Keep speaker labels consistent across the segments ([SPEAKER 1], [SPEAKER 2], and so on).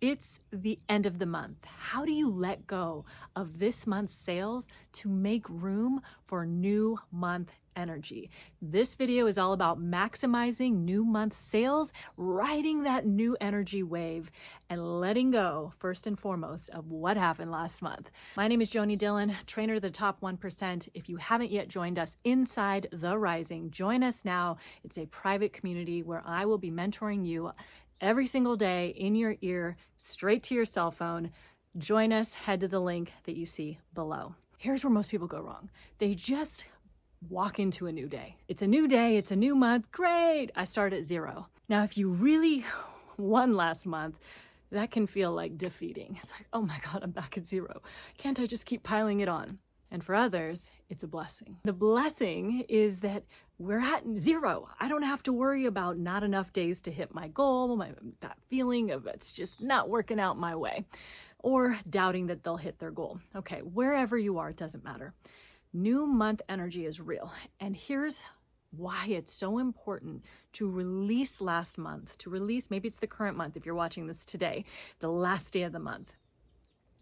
[SPEAKER 1] It's the end of the month. How do you let go of this month's sales to make room for new month energy? This video is all about maximizing new month sales, riding that new energy wave, and letting go, first and foremost, of what happened last month. My name is Joni Dillon, trainer of the top 1%. If you haven't yet joined us inside The Rising, join us now. It's a private community where I will be mentoring you every single day in your ear, straight to your cell phone. Join us, head to the link that you see below. Here's where most people go wrong. They just walk into a new day. It's a new day, it's a new month, great, I start at zero. Now, if you really won last month, that can feel like defeating. It's like, oh my God, I'm back at zero. Can't I just keep piling it on? And for others, it's a blessing. The blessing is that we're at zero. I don't have to worry about not enough days to hit my goal, that feeling of it's just not working out my way, or doubting that they'll hit their goal. Okay, wherever you are, it doesn't matter. New month energy is real. And here's why it's so important to release last month, maybe it's the current month if you're watching this today, the last day of the month,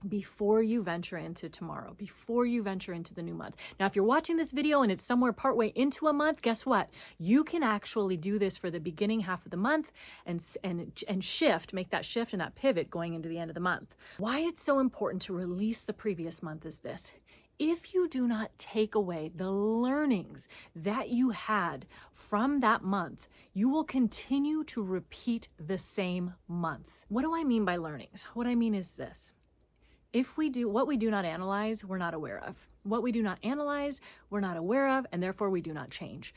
[SPEAKER 1] before you venture into tomorrow, before you venture into the new month. Now, if you're watching this video and it's somewhere partway into a month, guess what? You can actually do this for the beginning half of the month and shift, make that shift and that pivot going into the end of the month. Why it's so important to release the previous month is this. If you do not take away the learnings that you had from that month, you will continue to repeat the same month. What do I mean by learnings? What I mean is this. What we do not analyze, we're not aware of. What we do not analyze, we're not aware of, and therefore we do not change.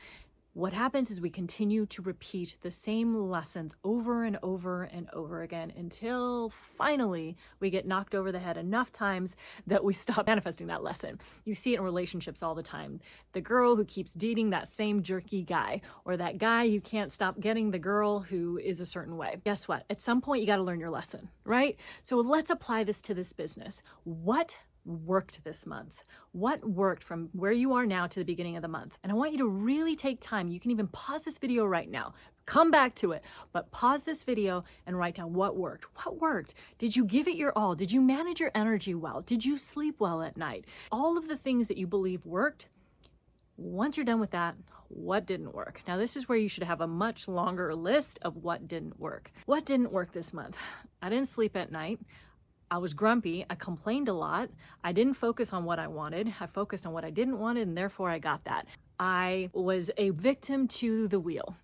[SPEAKER 1] What happens is we continue to repeat the same lessons over and over and over again until finally we get knocked over the head enough times that we stop manifesting that lesson. You see it in relationships all the time. The girl who keeps dating that same jerky guy, or that guy who can't stop getting the girl who is a certain way. Guess what? At some point you got to learn your lesson, right? So let's apply this to this business. What worked this month? What worked from where you are now to the beginning of the month? And I want you to really take time. You can even pause this video right now. Come back to it, but pause this video and write down what worked. What worked? Did you give it your all? Did you manage your energy well? Did you sleep well at night? All of the things that you believe worked. Once you're done with that, what didn't work? Now, this is where you should have a much longer list of what didn't work. What didn't work this month? I didn't sleep at night. I was grumpy. I complained a lot. I didn't focus on what I wanted. I focused on what I didn't want, and therefore I got that. I was a victim to the wheel.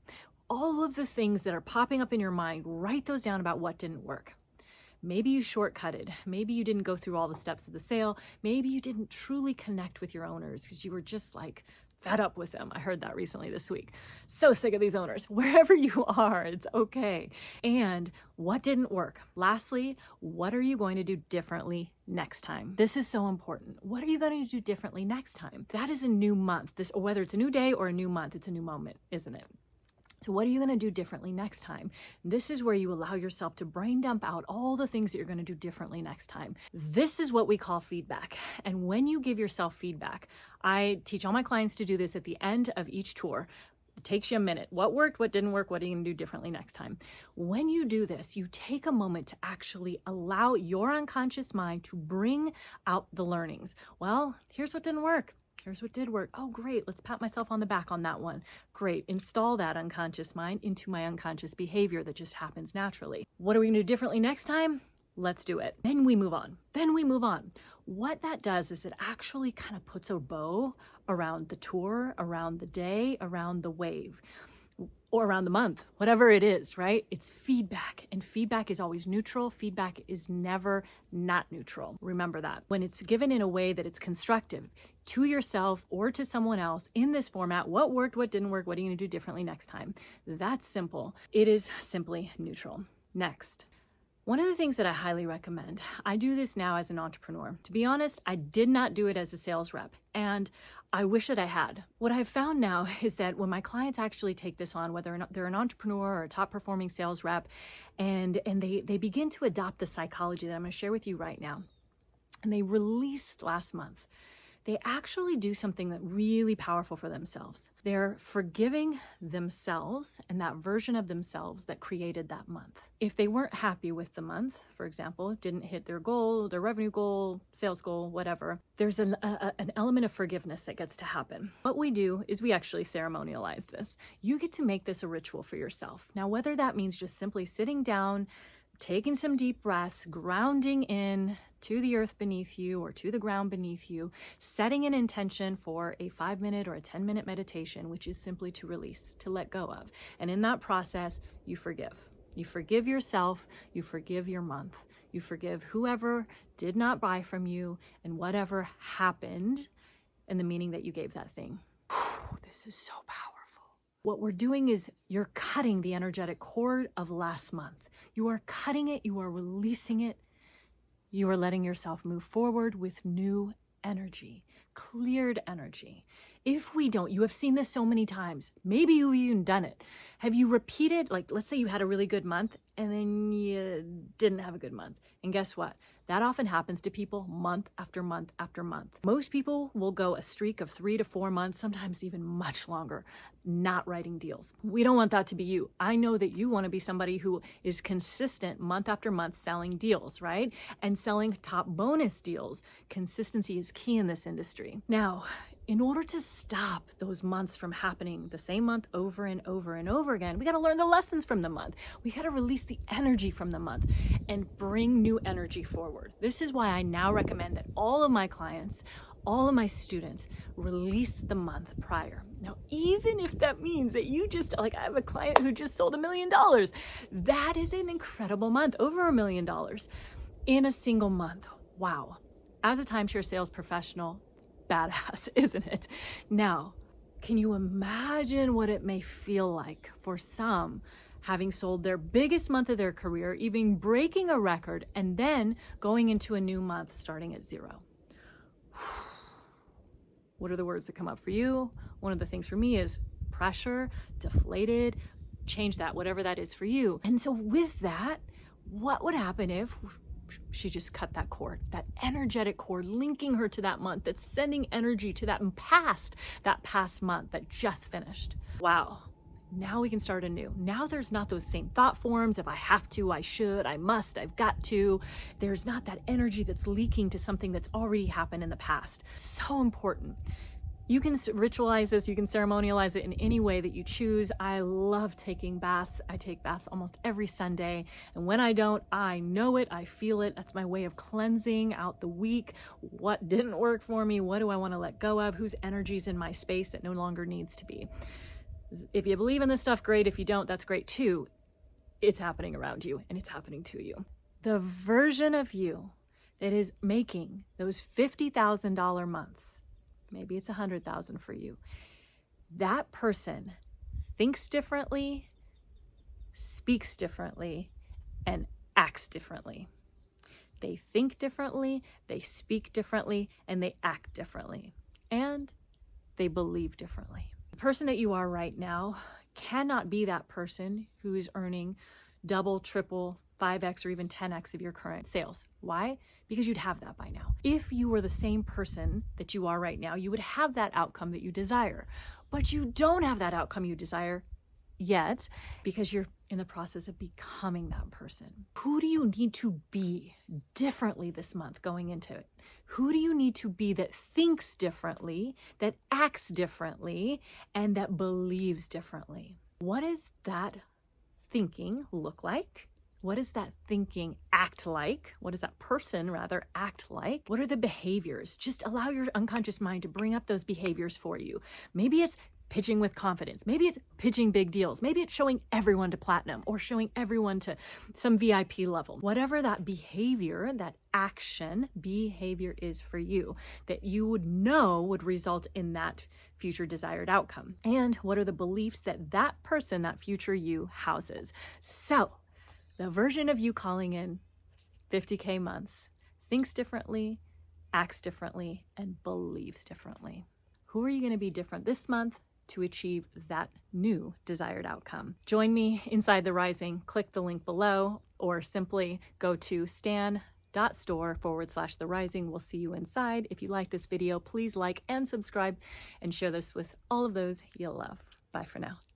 [SPEAKER 1] All of the things that are popping up in your mind, write those down about what didn't work. Maybe you shortcutted. Maybe you didn't go through all the steps of the sale. Maybe you didn't truly connect with your owners because you were just like fed up with them. I heard that recently this week. So sick of these owners. Wherever you are, it's okay. And what didn't work? Lastly, what are you going to do differently next time? This is so important. What are you going to do differently next time? That is a new month. Whether it's a new day or a new month, it's a new moment, isn't it? So what are you going to do differently next time? This is where you allow yourself to brain dump out all the things that you're going to do differently next time. This is what we call feedback. And when you give yourself feedback, I teach all my clients to do this at the end of each tour. It takes you a minute. What worked? What didn't work? What are you going to do differently next time? When you do this, you take a moment to actually allow your unconscious mind to bring out the learnings. Well, here's what didn't work. Here's what did work. Oh, great. Let's pat myself on the back on that one. Great. Install that unconscious mind into my unconscious behavior that just happens naturally. What are we going to do differently next time? Let's do it. Then we move on. What that does is it actually kind of puts a bow around the tour, around the day, around the wave, or around the month, whatever it is, right? It's feedback, and feedback is always neutral. Feedback is never not neutral. Remember that. When it's given in a way that it's constructive to yourself or to someone else in this format, what worked, what didn't work, what are you going to do differently next time? That's simple. It is simply neutral. Next. One of the things that I highly recommend, I do this now as an entrepreneur. To be honest, I did not do it as a sales rep, and I wish that I had. What I've found now is that when my clients actually take this on, whether or not they're an entrepreneur or a top performing sales rep, and they begin to adopt the psychology that I'm going to share with you right now, and they released last month, they actually do something that really powerful for themselves. They're forgiving themselves and that version of themselves that created that month. If they weren't happy with the month, for example, didn't hit their goal, their revenue goal, sales goal, whatever, there's an element of forgiveness that gets to happen. What we do is we actually ceremonialize this. You get to make this a ritual for yourself. Now, whether that means just simply sitting down, taking some deep breaths, grounding in to the earth beneath you or to the ground beneath you, setting an intention for a 5-minute or a 10-minute meditation, which is simply to release, to let go of. And in that process, you forgive. You forgive yourself, you forgive your month, you forgive whoever did not buy from you and whatever happened and the meaning that you gave that thing. This is so powerful. What we're doing is you're cutting the energetic cord of last month. You are cutting it, you are releasing it. You are letting yourself move forward with new energy, cleared energy. If we don't, you have seen this so many times. Maybe you've even done it. Have you repeated, like, let's say you had a really good month and then you didn't have a good month. And guess what? That often happens to people month after month after month. Most people will go a streak of 3 to 4 months, sometimes even much longer, not writing deals. We don't want that to be you. I know that you want to be somebody who is consistent month after month selling deals, right? And selling top bonus deals. Consistency is key in this industry. Now, in order to stop those months from happening the same month over and over and over again, we got to learn the lessons from the month. We got to release the energy from the month and bring new energy forward. This is why I now recommend that all of my clients, all of my students release the month prior. Now, even if that means that you just, like I have a client who just sold $1 million, that is an incredible month, over $1 million in a single month. Wow. As a timeshare sales professional, badass, isn't it? Now, can you imagine what it may feel like for some having sold their biggest month of their career, even breaking a record, and then going into a new month starting at 0? What are the words that come up for you? One of the things for me is pressure, deflated, change that, whatever that is for you. And so with that, what would happen if she just cut that cord, that energetic cord, linking her to that month, that's sending energy to that past month that just finished? Wow. Now we can start anew. Now there's not those same thought forms. If I have to, I should, I must, I've got to. There's not that energy that's leaking to something that's already happened in the past. So important. You can ritualize this, you can ceremonialize it in any way that you choose. I love taking baths. I take baths almost every Sunday. And when I don't, I know it, I feel it. That's my way of cleansing out the week. What didn't work for me? What do I want to let go of? Whose energy's in my space that no longer needs to be? If you believe in this stuff, great. If you don't, that's great too. It's happening around you and it's happening to you. The version of you that is making those $50,000 months, maybe it's 100,000 for you. That person thinks differently, speaks differently, and acts differently. They think differently, they speak differently, and they act differently. And they believe differently. The person that you are right now cannot be that person who is earning double, triple, 5x, or even 10x of your current sales. Why? Because you'd have that by now. If you were the same person that you are right now, you would have that outcome that you desire. But you don't have that outcome you desire yet because you're in the process of becoming that person. Who do you need to be differently this month going into it? Who do you need to be that thinks differently, that acts differently, and that believes differently? What does that thinking look like? What does that thinking act like? What does that person rather act like? What are the behaviors? Just allow your unconscious mind to bring up those behaviors for you. Maybe it's pitching with confidence. Maybe it's pitching big deals. Maybe it's showing everyone to platinum or showing everyone to some VIP level. Whatever that behavior, that action behavior is for you, that you would know would result in that future desired outcome. And what are the beliefs that that person, that future you, houses? So the version of you calling in 50K months thinks differently, acts differently, and believes differently. Who are you going to be different this month to achieve that new desired outcome? Join me inside the Rising. Click the link below or simply go to stan.com/rising timeshare.store/The Rising. We'll see you inside. If you like this video, please like and subscribe and share this with all of those you'll love. Bye for now.